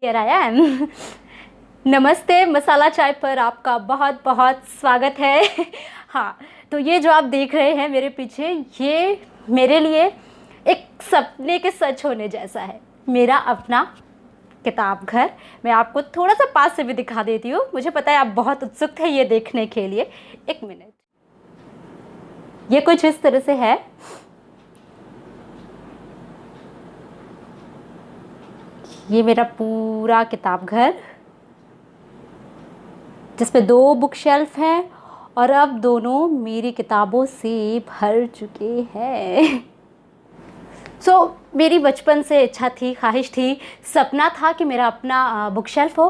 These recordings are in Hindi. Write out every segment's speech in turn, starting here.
Here I am. नमस्ते, मसाला चाय पर आपका बहुत बहुत स्वागत है। हाँ, तो ये जो आप देख रहे हैं मेरे पीछे, ये मेरे लिए एक सपने के सच होने जैसा है। मेरा अपना किताब घर। मैं आपको थोड़ा सा पास से भी दिखा देती हूँ। मुझे पता है आप बहुत उत्सुक है ये देखने के लिए। एक मिनट, ये कुछ इस तरह से है। ये मेरा पूरा किताब घर, जिसपे 2 बुक शेल्फ हैं और अब दोनों मेरी किताबों से भर चुके हैं। मेरी बचपन से इच्छा थी, ख्वाहिश थी, सपना था कि मेरा अपना बुक शेल्फ हो,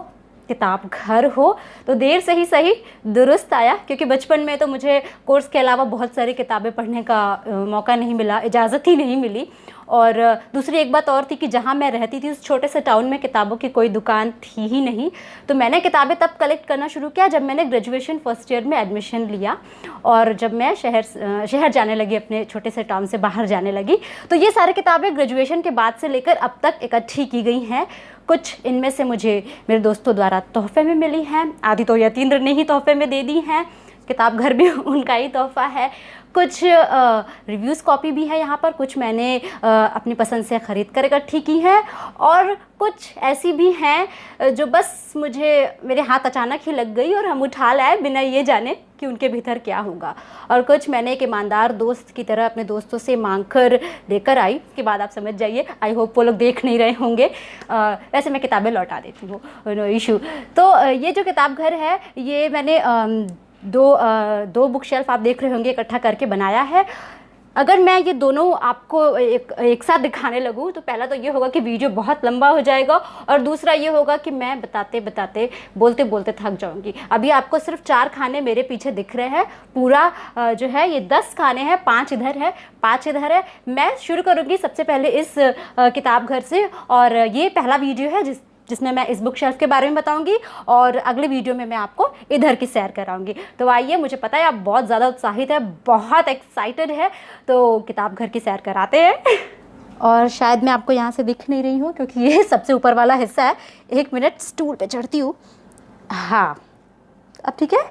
किताब घर हो। तो देर से ही सही दुरुस्त आया, क्योंकि बचपन में तो मुझे कोर्स के अलावा बहुत सारी किताबें पढ़ने का मौका नहीं मिला, इजाज़त ही नहीं मिली। और दूसरी एक बात और थी कि जहाँ मैं रहती थी उस छोटे से टाउन में किताबों की कोई दुकान थी ही नहीं। तो मैंने किताबें तब कलेक्ट करना शुरू किया जब मैंने ग्रेजुएशन फर्स्ट ईयर में एडमिशन लिया, और जब मैं शहर जाने लगी, अपने छोटे से टाउन से बाहर जाने लगी। तो ये सारी किताबें ग्रेजुएशन के बाद से लेकर अब तक इकट्ठी की गई हैं। कुछ इनमें से मुझे मेरे दोस्तों द्वारा तोहफे में मिली हैं, आधी तो यतीन्द्र ने ही तोहफे में दे दी हैं। किताब घर भी उनका ही तोहफा है। कुछ रिव्यूज़ कॉपी भी है यहाँ पर, कुछ मैंने अपनी पसंद से ख़रीद कर इकट्ठी की है, और कुछ ऐसी भी हैं जो बस मुझे मेरे हाथ अचानक ही लग गई और हम उठा लाए बिना ये जाने कि उनके भीतर क्या होगा। और कुछ मैंने एक ईमानदार दोस्त की तरह अपने दोस्तों से मांग कर लेकर आई। के बाद आप समझ जाइए, आई होप वो लोग देख नहीं रहे होंगे। वैसे मैं किताबें लौटा देती हूँ, नो इशू। तो ये जो किताब घर है, ये मैंने दो बुक शेल्फ आप देख रहे होंगे इकट्ठा करके बनाया है। अगर मैं ये दोनों आपको एक साथ दिखाने लगूँ तो पहला तो ये होगा कि वीडियो बहुत लंबा हो जाएगा, और दूसरा ये होगा कि मैं बताते बताते बोलते बोलते थक जाऊंगी। अभी आपको सिर्फ 4 खाने मेरे पीछे दिख रहे हैं। पूरा जो है ये 10 खाने हैं, 5 इधर है, 5 इधर है। मैं शुरू करूँगी सबसे पहले इस किताब घर से, और ये पहला वीडियो है जिसमें मैं इस बुक शेल्फ के बारे में बताऊंगी, और अगले वीडियो में मैं आपको इधर की सैर कराऊंगी। तो आइए, मुझे पता है आप बहुत ज़्यादा उत्साहित है, बहुत एक्साइटेड है, तो किताब घर की सैर कराते हैं। और शायद मैं आपको यहाँ से दिख नहीं रही हूँ क्योंकि ये सबसे ऊपर वाला हिस्सा है। 1 मिनट, स्टूल पे चढ़ती हूँ। हाँ, अब ठीक है।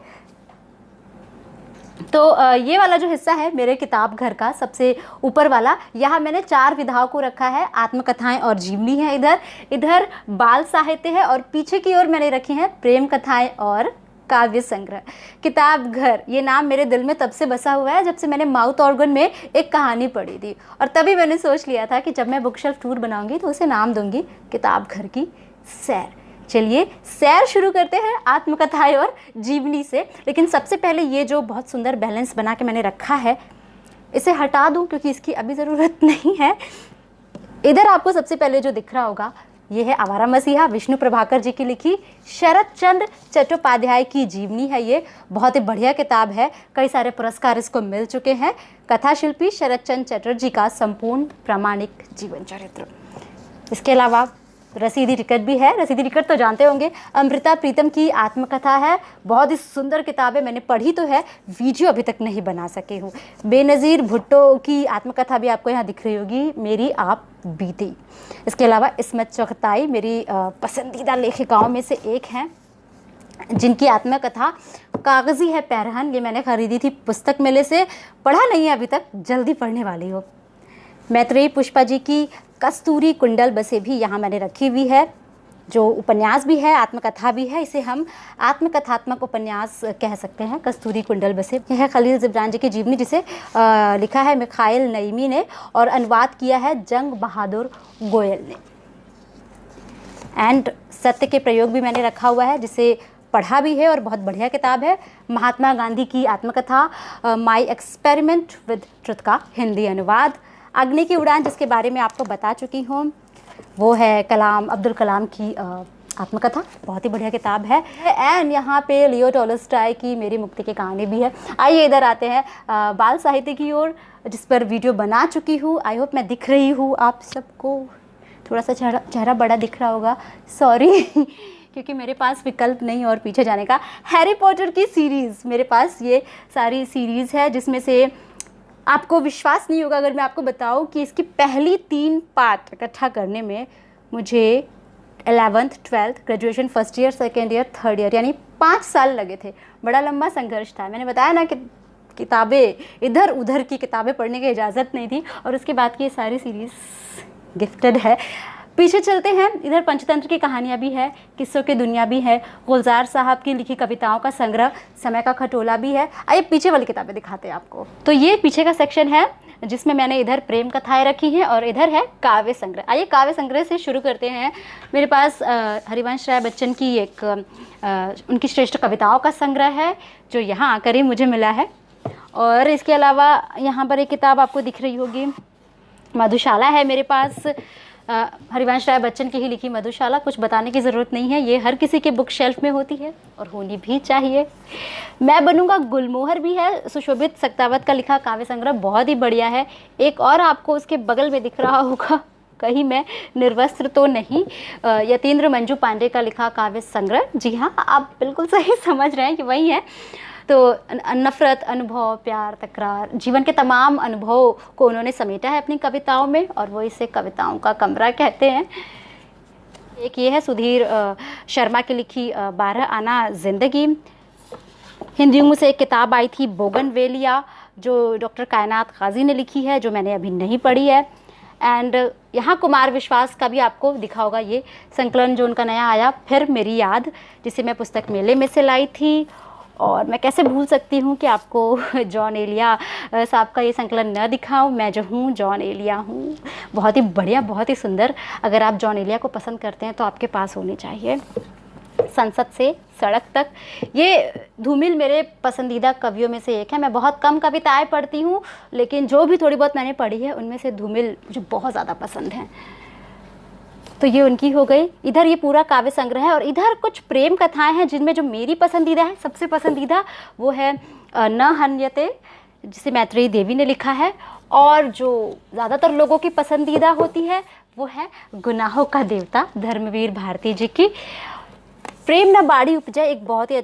तो ये वाला जो हिस्सा है मेरे किताब घर का, सबसे ऊपर वाला, यहाँ मैंने 4 विधाओं को रखा है। आत्मकथाएं और जीवनी है इधर बाल साहित्य है, और पीछे की ओर मैंने रखी हैं प्रेम कथाएं और काव्य संग्रह। किताब घर, ये नाम मेरे दिल में तब से बसा हुआ है जब से मैंने माउथ ऑर्गन में एक कहानी पढ़ी थी, और तभी मैंने सोच लिया था कि जब मैं बुक शेल्फ टूर बनाऊंगी तो उसे नाम दूंगी किताब घर की सैर। चलिए सैर शुरू करते हैं आत्मकथाएं और जीवनी से। लेकिन सबसे पहले ये जो बहुत सुंदर बैलेंस बना के मैंने रखा है, इसे हटा दूं क्योंकि इसकी अभी ज़रूरत नहीं है। इधर आपको सबसे पहले जो दिख रहा होगा, ये है आवारा मसीहा, विष्णु प्रभाकर जी की लिखी शरत चंद्र चट्टोपाध्याय की जीवनी है। ये बहुत ही बढ़िया किताब है, कई सारे पुरस्कार इसको मिल चुके हैं। कथा शिल्पी शरत चंद्र चटर्जी का संपूर्ण प्रामाणिक जीवन चरित्र। इसके अलावा रसीदी टिकट भी है। रसीदी टिकट तो जानते होंगे, अमृता प्रीतम की आत्मकथा है। बहुत ही सुंदर किताब है, मैंने पढ़ी तो है, वीडियो अभी तक नहीं बना सके हूँ। बेनज़ीर भुट्टो की आत्मकथा भी आपको यहाँ दिख रही होगी, मेरी आप बीती। इसके अलावा इस्मत चुगताई मेरी पसंदीदा लेखिकाओं में से एक हैं, जिनकी आत्मकथा कागज़ी है पैरहन, ये मैंने ख़रीदी थी पुस्तक मेले से, पढ़ा नहीं है अभी तक, जल्दी पढ़ने वाली हो। मैत्रेयी पुष्पा जी की कस्तूरी कुंडल बसे भी यहाँ मैंने रखी हुई है, जो उपन्यास भी है, आत्मकथा भी है। इसे हम आत्मकथात्मक उपन्यास कह सकते हैं, कस्तूरी कुंडल बसे। यह है खलील जिब्रान जी की जीवनी, जिसे लिखा है मिखाइल नईमी ने और अनुवाद किया है जंग बहादुर गोयल ने। एंड सत्य के प्रयोग भी मैंने रखा हुआ है, जिसे पढ़ा भी है और बहुत बढ़िया किताब है। महात्मा गांधी की आत्मकथा माई एक्सपेरिमेंट विद ट्रुथ का हिंदी अनुवाद। अग्नि की उड़ान, जिसके बारे में आपको बता चुकी हूँ, वो है अब्दुल कलाम की आत्मकथा, बहुत ही बढ़िया किताब है। एंड यहाँ पे लियो टॉलस्टॉय की मेरी मुक्ति की कहानी भी है। आइए इधर आते हैं बाल साहित्य की ओर, जिस पर वीडियो बना चुकी हूँ। आई होप मैं दिख रही हूँ आप सबको। थोड़ा सा चेहरा बड़ा दिख रहा होगा, सॉरी क्योंकि मेरे पास विकल्प नहीं और पीछे जाने का। हैरी पॉटर की सीरीज़, मेरे पास ये सारी सीरीज़ है, जिसमें से आपको विश्वास नहीं होगा अगर मैं आपको बताऊं कि इसकी पहली 3 पार्ट इकट्ठा करने में मुझे 11th 12th graduation first year, second year, third year, यानी 5 साल लगे थे। बड़ा लंबा संघर्ष था। मैंने बताया ना कि किताबें इधर उधर की किताबें पढ़ने की इजाज़त नहीं थी, और उसके बाद की ये सारी सीरीज़ गिफ्टेड है। पीछे चलते हैं, इधर पंचतंत्र की कहानियाँ भी है, किस्सों की दुनिया भी है, गुलजार साहब की लिखी कविताओं का संग्रह समय का खटोला भी है। आइए पीछे वाली किताबें दिखाते हैं आपको। तो ये पीछे का सेक्शन है जिसमें मैंने इधर प्रेम कथाएं रखी हैं और इधर है काव्य संग्रह। आइए काव्य संग्रह से शुरू करते हैं। मेरे पास हरिवंश राय बच्चन की एक उनकी श्रेष्ठ कविताओं का संग्रह है जो यहाँ आकर ही मुझे मिला है, और इसके अलावा यहाँ पर एक किताब आपको दिख रही होगी, मधुशाला है मेरे पास। हरिवंश राय बच्चन की ही लिखी मधुशाला, कुछ बताने की ज़रूरत नहीं है, ये हर किसी के बुक शेल्फ में होती है और होनी भी चाहिए। मैं बनूंगा गुलमोहर भी है, सुशोभित सक्तावत का लिखा काव्य संग्रह, बहुत ही बढ़िया है। एक और आपको उसके बगल में दिख रहा होगा, कहीं मैं निर्वस्त्र तो नहीं, यतीन्द्र मंजू पांडे का लिखा काव्य संग्रह। जी हाँ, आप बिल्कुल सही समझ रहे हैं कि वही है। तो नफ़रत, अनुभव, प्यार, तकरार, जीवन के तमाम अनुभव को उन्होंने समेटा है अपनी कविताओं में, और वो इसे कविताओं का कमरा कहते हैं। एक ये है सुधीर शर्मा की लिखी 12 आना ज़िंदगी। हिंदी में से एक किताब आई थी बोगनवेलिया, जो डॉक्टर कायनात गाजी ने लिखी है, जो मैंने अभी नहीं पढ़ी है। एंड यहाँ कुमार विश्वास का भी आपको दिखा होगा ये संकलन जो उनका नया आया, फिर मेरी याद, जिसे मैं पुस्तक मेले में से लाई थी। और मैं कैसे भूल सकती हूँ कि आपको जॉन एलिया साहब का ये संकलन न दिखाऊं, मैं जो हूँ जॉन एलिया हूँ। बहुत ही बढ़िया, बहुत ही सुंदर। अगर आप जॉन एलिया को पसंद करते हैं तो आपके पास होनी चाहिए। संसद से सड़क तक, ये धूमिल मेरे पसंदीदा कवियों में से एक है। मैं बहुत कम कविताएं पढ़ती हूँ, लेकिन जो भी थोड़ी बहुत मैंने पढ़ी है उनमें से धूमिल मुझे बहुत ज़्यादा पसंद है। तो ये उनकी हो गई। इधर ये पूरा काव्य संग्रह है, और इधर कुछ प्रेम कथाएं हैं जिनमें जो मेरी पसंदीदा है, सबसे पसंदीदा वो है न हन्यते, जिसे मैत्रेयी देवी ने लिखा है, और जो ज़्यादातर लोगों की पसंदीदा होती है वो है गुनाहों का देवता, धर्मवीर भारती जी की। प्रेम न बाड़ी उपजा, एक बहुत ही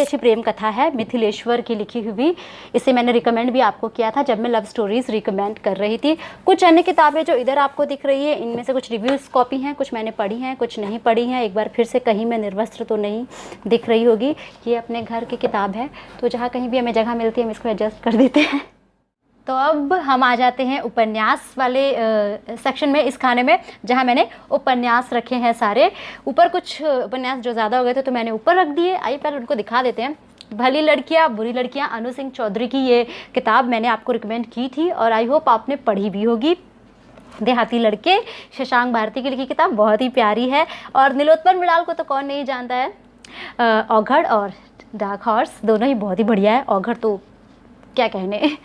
अच्छी प्रेम कथा है, मिथिलेश्वर की लिखी हुई। इसे मैंने रिकमेंड भी आपको किया था जब मैं लव स्टोरीज़ रिकमेंड कर रही थी। कुछ अन्य किताबें जो इधर आपको दिख रही है, इनमें से कुछ रिव्यूज़ कॉपी हैं, कुछ मैंने पढ़ी हैं, कुछ नहीं पढ़ी हैं। एक बार फिर से कहीं मैं निर्वस्त्र तो नहीं दिख रही होगी। ये अपने घर की किताब है, तो जहाँ कहीं भी हमें जगह मिलती है हम इसको एडजस्ट कर देते हैं। तो अब हम आ जाते हैं उपन्यास वाले सेक्शन में, इस खाने में, जहाँ मैंने उपन्यास रखे हैं सारे। ऊपर कुछ उपन्यास जो ज़्यादा हो गए थे तो मैंने ऊपर रख दिए। आइए पहले उनको दिखा देते हैं। भली लड़कियाँ बुरी लड़कियाँ, अनु सिंह चौधरी की ये किताब मैंने आपको रिकमेंड की थी और आई होप आपने पढ़ी भी होगी। देहाती लड़के, शशांक भारती की लिखी किताब, बहुत ही प्यारी है। और नीलोत्पल मृणाल को तो कौन नहीं जानता है। औघड़ और डार्क हॉर्स दोनों ही बहुत ही बढ़िया है। औघड़ तो क्या कहने।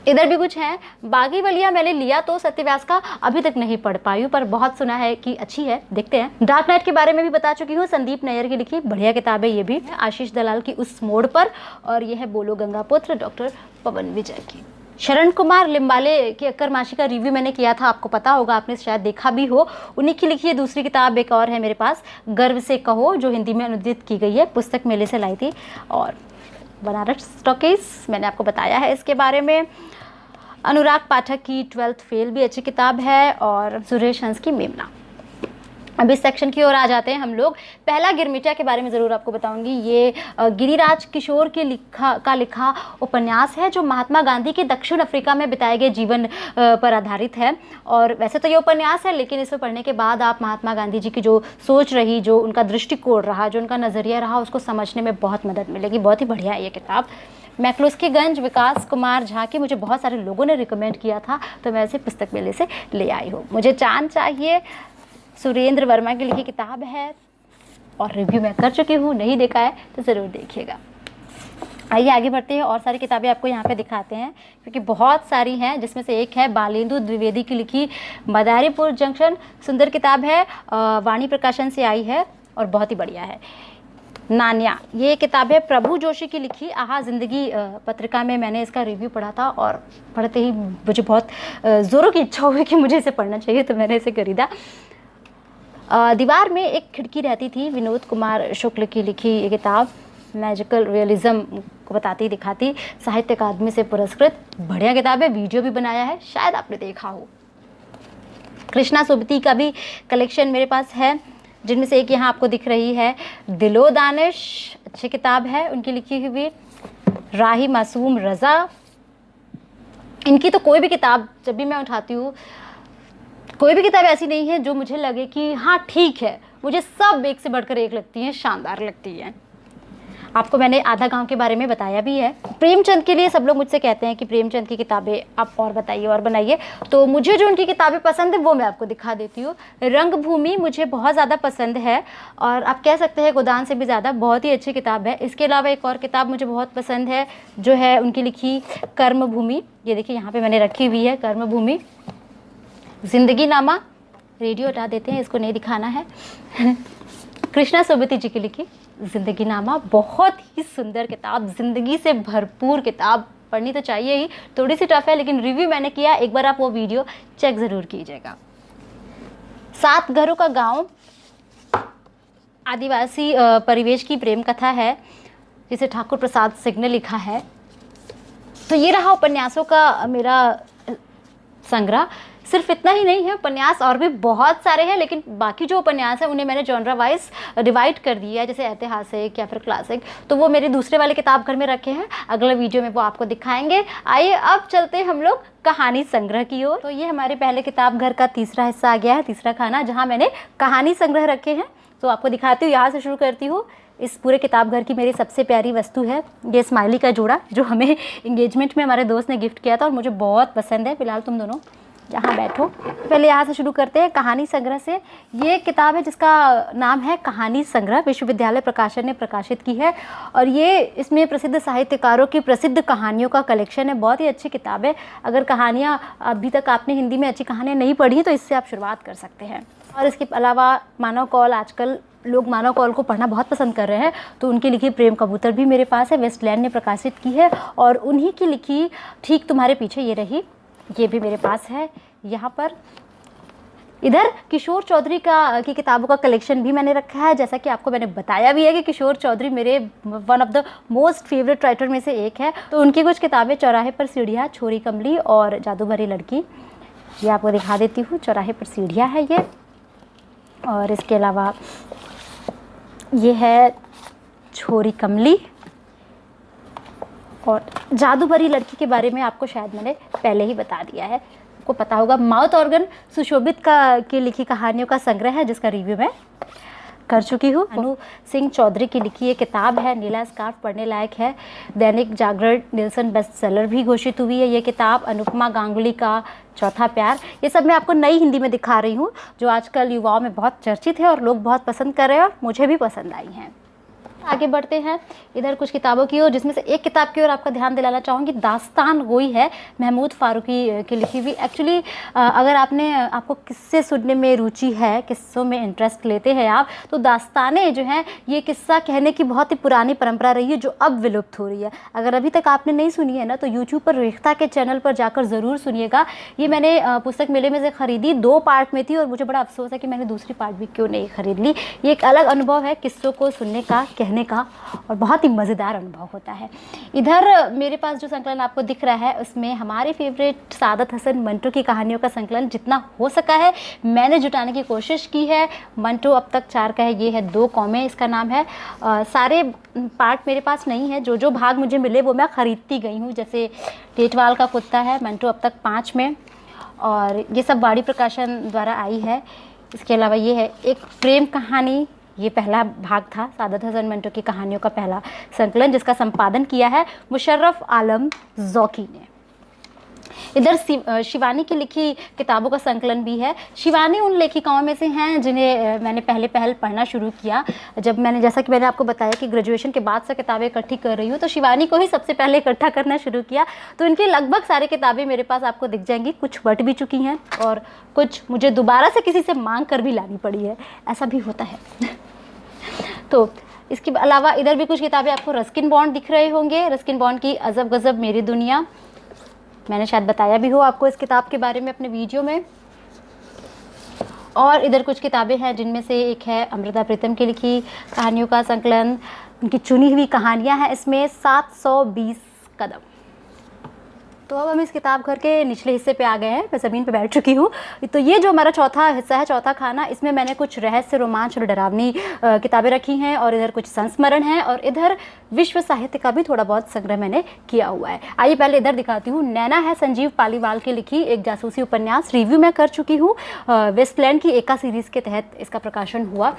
इधर भी कुछ है। बागी बलिया मैंने लिया तो सत्यव्यास का, अभी तक नहीं पढ़ पाई हूँ, पर बहुत सुना है कि अच्छी है, देखते हैं। डार्क नाइट के बारे में भी बता चुकी हूँ, संदीप नैयर की लिखी बढ़िया किताब है ये भी। आशीष दलाल की उस मोड़ पर, और यह है बोलो गंगापुत्र, डॉक्टर पवन विजय की। शरण कुमार लिम्बाले की अक्कर माशी का रिव्यू मैंने किया था, आपको पता होगा, आपने शायद देखा भी हो। उन्हीं की लिखी है दूसरी किताब एक और है मेरे पास, गर्व से कहो, जो हिंदी में अनुदित की गई है, पुस्तक मेले से लाई थी। और बनारस स्टॉकीज मैंने आपको बताया है इसके बारे में। अनुराग पाठक की 12th फेल भी अच्छी किताब है, और सुरेश हंस की मेमना। अब इस सेक्शन की ओर आ जाते हैं हम लोग। पहला गिरमिटिया के बारे में ज़रूर आपको बताऊंगी। ये गिरिराज किशोर के लिखा उपन्यास है, जो महात्मा गांधी के दक्षिण अफ्रीका में बिताए गए जीवन पर आधारित है। और वैसे तो ये उपन्यास है, लेकिन इसे पढ़ने के बाद आप महात्मा गांधी जी की जो सोच रही, जो उनका दृष्टिकोण रहा, जो उनका नज़रिया रहा, उसको समझने में बहुत मदद मिलेगी। बहुत ही बढ़िया है ये किताब। मैक्लुस्कीगंज विकास कुमार झा की मुझे बहुत सारे लोगों ने रिकमेंड किया था, तो मैं इसे पुस्तक मेले से ले आई हूँ। मुझे चांद चाहिए, सुरेंद्र वर्मा की लिखी किताब है, और रिव्यू मैं कर चुकी हूँ, नहीं देखा है तो ज़रूर देखिएगा। आइए आगे बढ़ते हैं, और सारी किताबें आपको यहाँ पे दिखाते हैं, क्योंकि बहुत सारी हैं, जिसमें से एक है बालेंदु द्विवेदी की लिखी मदारीपुर जंक्शन। सुंदर किताब है, वाणी प्रकाशन से आई है और बहुत ही बढ़िया है। नान्या, ये किताब है प्रभु जोशी की लिखी, आहा ज़िंदगी पत्रिका में मैंने इसका रिव्यू पढ़ा था, और पढ़ते ही मुझे बहुत ज़ोरों की इच्छा हुई कि मुझे इसे पढ़ना चाहिए, तो मैंने इसे खरीदा। दीवार में एक खिड़की रहती थी, विनोद कुमार शुक्ल की लिखी ये किताब, मैजिकल रियलिज्म को बताती दिखाती, साहित्य अकादमी से पुरस्कृत, बढ़िया किताब है। वीडियो भी बनाया है, शायद आपने देखा हो। कृष्णा सोबती का भी कलेक्शन मेरे पास है, जिनमें से एक यहाँ आपको दिख रही है दिलो दानिश, अच्छी किताब है उनकी लिखी हुई। राही मासूम रज़ा, इनकी तो कोई भी किताब जब भी मैं उठाती हूँ, कोई भी किताब ऐसी नहीं है जो मुझे लगे कि हाँ ठीक है, मुझे सब एक से बढ़कर एक लगती हैं, शानदार लगती हैं। आपको मैंने आधा गांव के बारे में बताया भी है। प्रेमचंद के लिए सब लोग मुझसे कहते हैं कि प्रेमचंद की किताबें आप और बताइए और बनाइए, तो मुझे जो उनकी किताबें पसंद है वो मैं आपको दिखा देती हूँ। रंगभूमि मुझे बहुत ज़्यादा पसंद है, और आप कह सकते हैं गोदान से भी ज़्यादा, बहुत ही अच्छी किताब है। इसके अलावा एक और किताब मुझे बहुत पसंद है जो है उनकी लिखी कर्मभूमि। ये देखिए यहाँ पर मैंने रखी हुई है कर्मभूमि। जिंदगी नामा, रेडियो हटा देते हैं, इसको नहीं दिखाना है। कृष्णा सोबती जी की लिखी जिंदगी नामा, बहुत ही सुंदर किताब, जिंदगी से भरपूर किताब, पढ़नी तो चाहिए ही। थोड़ी सी टफ है लेकिन रिव्यू मैंने किया, एक बार आप वो वीडियो चेक ज़रूर कीजिएगा। 7 घरों का गांव आदिवासी परिवेश की प्रेम कथा है, जिसे ठाकुर प्रसाद सिंह ने लिखा है। तो ये रहा उपन्यासों का मेरा संग्रह। सिर्फ इतना ही नहीं है, उपन्यास और भी बहुत सारे हैं, लेकिन बाकी जो उपन्यास है उन्हें मैंने जॉनरा वाइज डिवाइड कर दिया है, जैसे ऐतिहासिक या फिर क्लासिक, तो वो मेरे दूसरे वाले किताब घर में रखे हैं। अगले वीडियो में वो आपको दिखाएंगे। आइए अब चलते हैं हम लोग कहानी संग्रह की ओर। तो ये हमारे पहले किताब घर का तीसरा हिस्सा आ गया है, तीसरा खाना, जहाँ मैंने कहानी संग्रह रखे हैं। तो आपको दिखाती हूँ, यहाँ से शुरू करती हूँ। इस पूरे किताब घर की मेरी सबसे प्यारी वस्तु है ये स्माइली का जोड़ा, जो हमें इंगेजमेंट में हमारे दोस्त ने गिफ्ट किया था और मुझे बहुत पसंद है। फिलहाल तुम दोनों यहाँ बैठो। पहले यहाँ से शुरू करते हैं कहानी संग्रह से। ये किताब है जिसका नाम है कहानी संग्रह, विश्वविद्यालय प्रकाशन ने प्रकाशित की है, और ये इसमें प्रसिद्ध साहित्यकारों की प्रसिद्ध कहानियों का कलेक्शन है। बहुत ही अच्छी किताब है। अगर कहानियाँ अभी तक आपने हिंदी में अच्छी कहानियाँ नहीं पढ़ी तो इससे आप शुरुआत कर सकते हैं। और इसके अलावा मानव कौल, आजकल लोग मानव कौल को पढ़ना बहुत पसंद कर रहे हैं, तो उनकी लिखी प्रेम कबूतर भी मेरे पास है, वेस्टलैंड ने प्रकाशित की है। और उन्हीं की लिखी ठीक तुम्हारे पीछे ये रही, ये भी मेरे पास है यहाँ पर। इधर किशोर चौधरी की किताबों का कलेक्शन भी मैंने रखा है। जैसा कि आपको मैंने बताया भी है कि किशोर चौधरी मेरे one of the most favourite writer में से एक है। तो उनकी कुछ किताबें चौराहे पर सीढ़ियाँ, छोरी कमली और जादू भरी लड़की, ये आपको दिखा देती हूँ। चौराहे पर सीढ़ियाँ है ये, और इसके अलावा ये है छोरी कमली, और जादू भरी लड़की के बारे में आपको शायद मैंने पहले ही बता दिया है, आपको पता होगा। माउथ ऑर्गन सुशोभित की लिखी कहानियों का संग्रह है, जिसका रिव्यू मैं कर चुकी हूँ। अनु सिंह चौधरी की लिखी ये किताब है, नीला स्कार्फ, पढ़ने लायक है। Dainik Jagran Nelson best seller भी घोषित हुई है ये किताब। अनुपमा गांगुली का चौथा प्यार, ये सब मैं आपको नई हिंदी में दिखा रही हूँ, जो आजकल युवाओं में बहुत चर्चित है और लोग बहुत पसंद कर रहे हैं, और मुझे भी पसंद आई हैं। आगे बढ़ते हैं इधर कुछ किताबों की ओर, जिसमें से एक किताब की ओर आपका ध्यान दिलाना चाहूँगी। दास्तान गोई है, महमूद फारूकी की लिखी हुई। एक्चुअली अगर आपको किस्से सुनने में रुचि है, किस्सों में इंटरेस्ट लेते हैं आप, तो दास्तानें जो हैं ये किस्सा कहने की बहुत ही पुरानी परंपरा रही है, जो अब विलुप्त हो रही है। अगर अभी तक आपने नहीं सुनी है ना, तो यूट्यूब पर रेखता के चैनल पर जाकर ज़रूर सुनिएगा। ये मैंने पुस्तक मेले में से ख़रीदी, 2 पार्ट में थी, और मुझे बड़ा अफसोस है कि मैंने दूसरी पार्ट भी क्यों नहीं ख़रीद ली। ये एक अलग अनुभव है किस्सों को सुनने का, कहने का, और बहुत ही मज़ेदार अनुभव होता है। इधर मेरे पास जो संकलन आपको दिख रहा है, उसमें हमारे फेवरेट सादत हसन मंटो की कहानियों का संकलन जितना हो सका है मैंने जुटाने की कोशिश की है। मंटो अब तक 4 का है, ये है 2 कौमें इसका नाम है। सारे पार्ट मेरे पास नहीं है, जो भाग मुझे मिले वो मैं ख़रीदती गई हूँ। जैसे टेटवाल का कुत्ता है, मंटो अब तक 5 में, और ये सब वाणी प्रकाशन द्वारा आई है। इसके अलावा ये है एक प्रेम कहानी, ये पहला भाग था सादत हसन मंटो की कहानियों का पहला संकलन, जिसका संपादन किया है मुशर्रफ आलम ज़ौकी ने। इधर शिवानी की लिखी किताबों का संकलन भी है। शिवानी उन लेखिकाओं में से हैं जिन्हें मैंने पहल पढ़ना शुरू किया। जब मैंने, जैसा कि मैंने आपको बताया कि ग्रेजुएशन के बाद से किताबें इकट्ठी कर रही हूँ, तो शिवानी को ही सबसे पहले इकट्ठा करना शुरू किया। तो इनकी लगभग सारी किताबें मेरे पास आपको दिख जाएंगी। कुछ बट भी चुकी हैं और कुछ मुझे दोबारा से किसी से मांग कर भी लानी पड़ी है, ऐसा भी होता है। तो इसके अलावा इधर भी कुछ किताबें आपको रस्किन बॉन्ड दिख रहे होंगे। रस्किन बॉन्ड की अजब गजब मेरी दुनिया, मैंने शायद बताया भी हो आपको इस किताब के बारे में अपने वीडियो में। और इधर कुछ किताबें हैं जिनमें से एक है अमृता प्रीतम की लिखी कहानियों का संकलन, उनकी चुनी हुई कहानियां हैं इसमें 720 कदम। तो अब हम इस किताब घर के निचले हिस्से पे आ गए हैं, मैं ज़मीन पे बैठ चुकी हूँ। तो ये जो हमारा चौथा हिस्सा है, चौथा खाना, इसमें मैंने कुछ रहस्य, रोमांच और डरावनी किताबें रखी हैं, और इधर कुछ संस्मरण है, और इधर विश्व साहित्य का भी थोड़ा बहुत संग्रह मैंने किया हुआ है। आइए पहले इधर दिखाती हूँ। नैना है संजीव पालीवाल की लिखी एक जासूसी उपन्यास, रिव्यू मैं कर चुकी हूँ। वेस्टलैंड की एका सीरीज़ के तहत इसका प्रकाशन हुआ।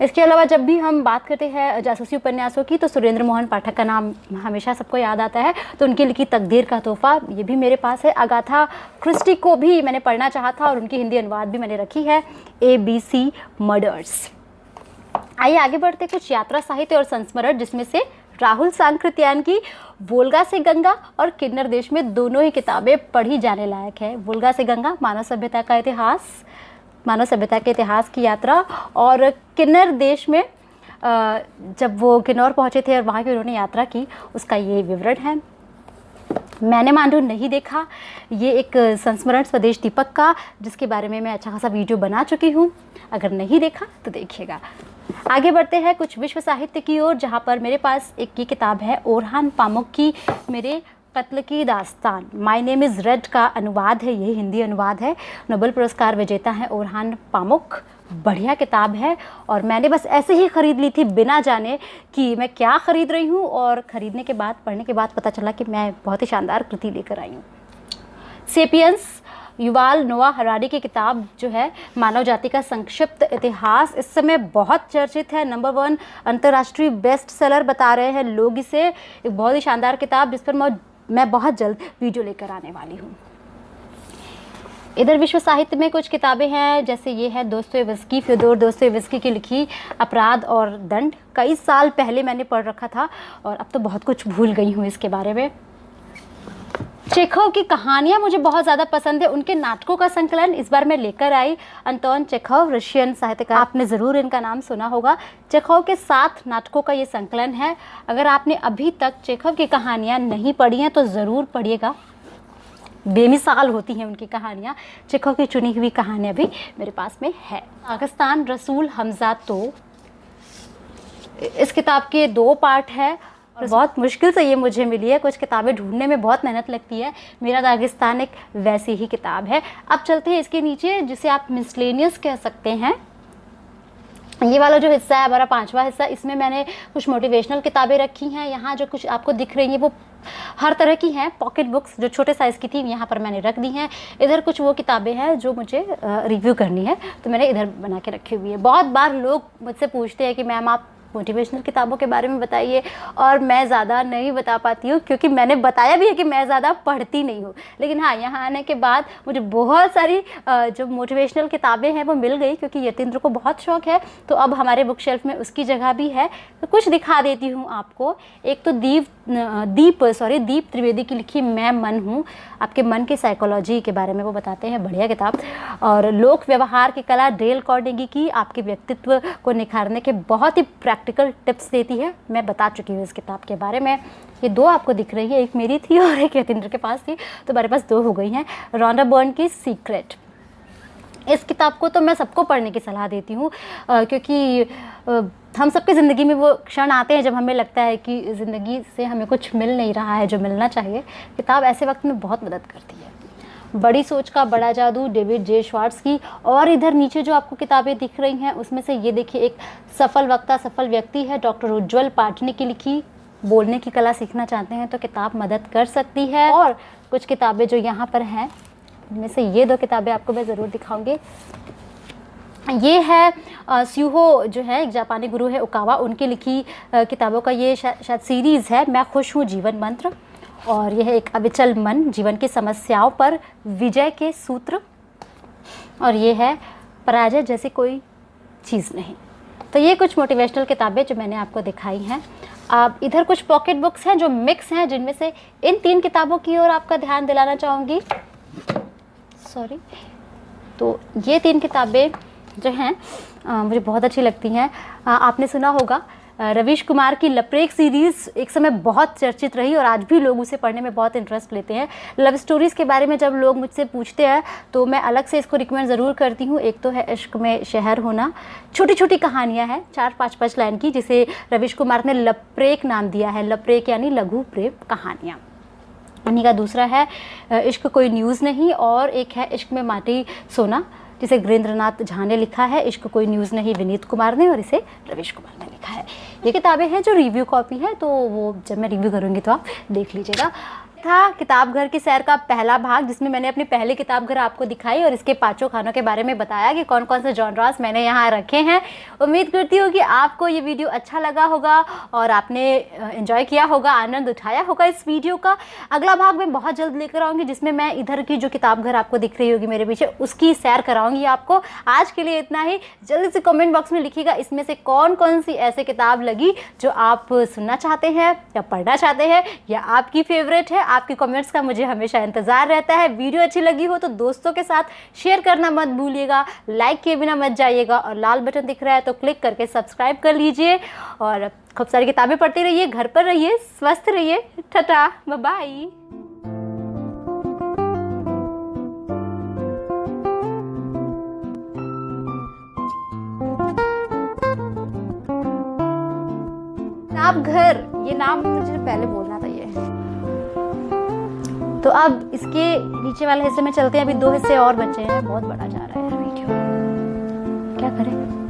इसके अलावा जब भी हम बात करते हैं जासूसी उपन्यासों की, तो सुरेंद्र मोहन पाठक का नाम हमेशा सबको याद आता है। तो उनकी लिखी तकदीर का तोहफा, ये भी मेरे पास है। अगाथा क्रिस्टी को भी मैंने पढ़ना चाहा था, और उनकी हिंदी अनुवाद भी मैंने रखी है, ABC मर्डर्स। आइए आगे बढ़ते, कुछ यात्रा साहित्य और संस्मरण, जिसमें से राहुल सांकृत्यायन की वोल्गा से गंगा और किन्नर देश में दोनों ही किताबें पढ़ी जाने लायक है। वोल्गा से गंगा मानव सभ्यता का इतिहास, मानव सभ्यता के इतिहास की यात्रा, और किन्नर देश में जब वो किन्नौर पहुँचे थे और वहाँ की उन्होंने यात्रा की, उसका ये विवरण है। मैंने मांडू नहीं देखा, ये एक संस्मरण स्वदेश दीपक का, जिसके बारे में मैं अच्छा खासा वीडियो बना चुकी हूँ। अगर नहीं देखा तो देखिएगा। आगे बढ़ते हैं कुछ विश्व साहित्य की ओर, जहाँ पर मेरे पास एक ये किताब है ओरहान पामुक की मेरे कत्ल की दास्तान, माय नेम इज़ रेड का अनुवाद है, ये हिंदी अनुवाद है। नोबेल पुरस्कार विजेता है ओरहान पामुक। बढ़िया किताब है, और मैंने बस ऐसे ही ख़रीद ली थी बिना जाने कि मैं क्या ख़रीद रही हूँ, और ख़रीदने के बाद, पढ़ने के बाद पता चला कि मैं बहुत ही शानदार कृति लेकर आई हूँ। सेपियंस, युवाल नोआ हरारी की किताब जो है, मानव जाति का संक्षिप्त इतिहास, इस समय बहुत चर्चित है, नंबर 1 अंतर्राष्ट्रीय बेस्ट सेलर बता रहे हैं लोग इसे। एक बहुत ही शानदार किताब, जिस पर मैं बहुत जल्द वीडियो लेकर आने वाली हूँ। इधर विश्व साहित्य में कुछ किताबें हैं, जैसे ये है दोस्तोयेव्स्की, फ्योदोर दोस्तोयेव्स्की की लिखी अपराध और दंड। कई साल पहले मैंने पढ़ रखा था, और अब तो बहुत कुछ भूल गई हूँ इसके बारे में। चेखव की कहानियाँ मुझे बहुत ज़्यादा पसंद है, उनके नाटकों का संकलन इस बार मैं लेकर आई। अंतोन चेखव, रशियन साहित्यकार, आपने ज़रूर इनका नाम सुना होगा। चेखव के 7 नाटकों का ये संकलन है। अगर आपने अभी तक चेखव की कहानियाँ नहीं पढ़ी हैं तो ज़रूर पढ़िएगा, बेमिसाल होती हैं उनकी कहानियाँ। चेखव की चुनी हुई कहानियाँ भी मेरे पास में है। पाकिस्तान रसूल हमजा, तो इस किताब के 2 पार्ट है, और बहुत मुश्किल से ये मुझे मिली है। कुछ किताबें ढूंढने में बहुत मेहनत लगती है। मेरा दागिस्तान एक वैसी ही किताब है। अब चलते हैं इसके नीचे, जिसे आप मिसलेनियस कह सकते हैं। ये वाला जो हिस्सा है हमारा 5वां हिस्सा, इसमें मैंने कुछ मोटिवेशनल किताबें रखी हैं। यहाँ जो कुछ आपको दिख रही हैं वो हर तरह की हैं। पॉकेट बुक्स जो छोटे साइज़ की थी यहाँ पर मैंने रख दी हैं। इधर कुछ वो किताबें हैं जो मुझे रिव्यू करनी है, तो मैंने इधर बना के रखी हुई है। बहुत बार लोग मुझसे पूछते हैं कि मैम आप मोटिवेशनल किताबों के बारे में बताइए, और मैं ज़्यादा नहीं बता पाती हूँ, क्योंकि मैंने बताया भी है कि मैं ज़्यादा पढ़ती नहीं हूँ। लेकिन हाँ, यहाँ आने के बाद मुझे बहुत सारी जो मोटिवेशनल किताबें हैं वो मिल गई, क्योंकि यतीन्द्र को बहुत शौक़ है। तो अब हमारे बुक शेल्फ में उसकी जगह भी है। तो कुछ दिखा देती हूँ आपको। एक तो दीप त्रिवेदी की लिखी मैं मन हूँ, आपके मन की साइकोलॉजी के बारे में वो बताते हैं, बढ़िया किताब। और लोक व्यवहार की कला डेल कार्नेगी की आपके व्यक्तित्व को निखारने के बहुत ही प्रैक्टिकल टिप्स देती है। मैं बता चुकी हूँ इस किताब के बारे में। ये 2 आपको दिख रही है, एक मेरी थी और एक यतीन्द्र के पास थी, तो मेरे पास 2 हो गई हैं। रॉन्डा बर्न की सीक्रेट, इस किताब को तो मैं सबको पढ़ने की सलाह देती हूँ, क्योंकि हम सबकी ज़िंदगी में वो क्षण आते हैं जब हमें लगता है कि ज़िंदगी से हमें कुछ मिल नहीं रहा है जो मिलना चाहिए। किताब ऐसे वक्त में बहुत मदद करती है। बड़ी सोच का बड़ा जादू, डेविड जे श्वार्ट्ज की। और इधर नीचे जो आपको किताबें दिख रही हैं उसमें से ये देखिए, एक सफल वक्ता सफल व्यक्ति है, डॉक्टर उज्ज्वल पाटनी की लिखी। बोलने की कला सीखना चाहते हैं तो किताब मदद कर सकती है। और कुछ किताबें जो यहाँ पर हैं, इनमें से ये 2 किताबें आपको मैं ज़रूर दिखाऊंगी। ये है स्यूहो, जो है एक जापानी गुरु है, ओकावा, उनकी लिखी किताबों का ये शायद सीरीज़ है, मैं खुश हूँ जीवन मंत्र। और यह है एक अविचल मन, जीवन की समस्याओं पर विजय के सूत्र। और ये है पराजय जैसी कोई चीज़ नहीं। तो ये कुछ मोटिवेशनल किताबें जो मैंने आपको दिखाई हैं। आप इधर कुछ पॉकेट बुक्स हैं जो मिक्स हैं, जिनमें से इन 3 किताबों की ओर आपका ध्यान दिलाना चाहूँगी। सॉरी, तो ये 3 किताबें जो हैं मुझे बहुत अच्छी लगती हैं। आपने सुना होगा रवीश कुमार की लपरेक सीरीज़ एक समय बहुत चर्चित रही, और आज भी लोग उसे पढ़ने में बहुत इंटरेस्ट लेते हैं। लव स्टोरीज़ के बारे में जब लोग मुझसे पूछते हैं तो मैं अलग से इसको रिकमेंड ज़रूर करती हूँ। एक तो है इश्क में शहर होना, छोटी छोटी कहानियाँ हैं 4-5 लाइन की, जिसे रवीश कुमार ने लपरेक नाम दिया है। लपरेक यानी लघु प्रेम कहानियाँ। उन्हीं का दूसरा है इश्क कोई न्यूज़ नहीं, और एक है इश्क में माटी सोना, जिसे गिरीन्द्रनाथ झा ने लिखा है। इश्क कोई न्यूज़ नहीं विनीत कुमार ने, और इसे रवीश कुमार ने लिखा है। ये किताबें हैं जो रिव्यू कॉपी है, तो वो जब मैं रिव्यू करूँगी तो आप देख लीजिएगा। था किताब घर की सैर का पहला भाग, जिसमें मैंने अपनी पहली किताब घर आपको दिखाई और इसके 5 खानों के बारे में बताया कि कौन कौन से जॉनरास मैंने यहाँ रखे हैं। उम्मीद करती हूँ कि आपको ये वीडियो अच्छा लगा होगा और आपने एंजॉय किया होगा, आनंद उठाया होगा इस वीडियो का। अगला भाग मैं बहुत जल्द लेकर आऊँगी, जिसमें मैं इधर की जो किताब घर आपको दिख रही होगी मेरे पीछे, उसकी सैर कराऊँगी आपको। आज के लिए इतना ही। जल्दी से कमेंट बॉक्स में लिखिएगा इसमें से कौन कौन सी ऐसे किताब लगी जो आप सुनना चाहते हैं या पढ़ना चाहते हैं या आपकी फेवरेट है। आपकी कमेंट्स का मुझे हमेशा इंतज़ार रहता है। वीडियो अच्छी लगी हो तो दोस्तों के साथ शेयर करना मत भूलिएगा, लाइक किए बिना मत जाइएगा, और लाल बटन दिख रहा है तो क्लिक करके सब्सक्राइब कर लीजिए। और खूब सारी किताबें पढ़ते रहिए, घर पर रहिए, स्वस्थ रहिए। Tata, bye bye. किताब घर, ये नाम मुझे पहले बोलना था ये। तो अब इसके नीचे वाले हिस्से में चलते हैं। अभी 2 हिस्से और बचे हैं, बहुत बड़ा जा रहा है वीडियो, क्या करें।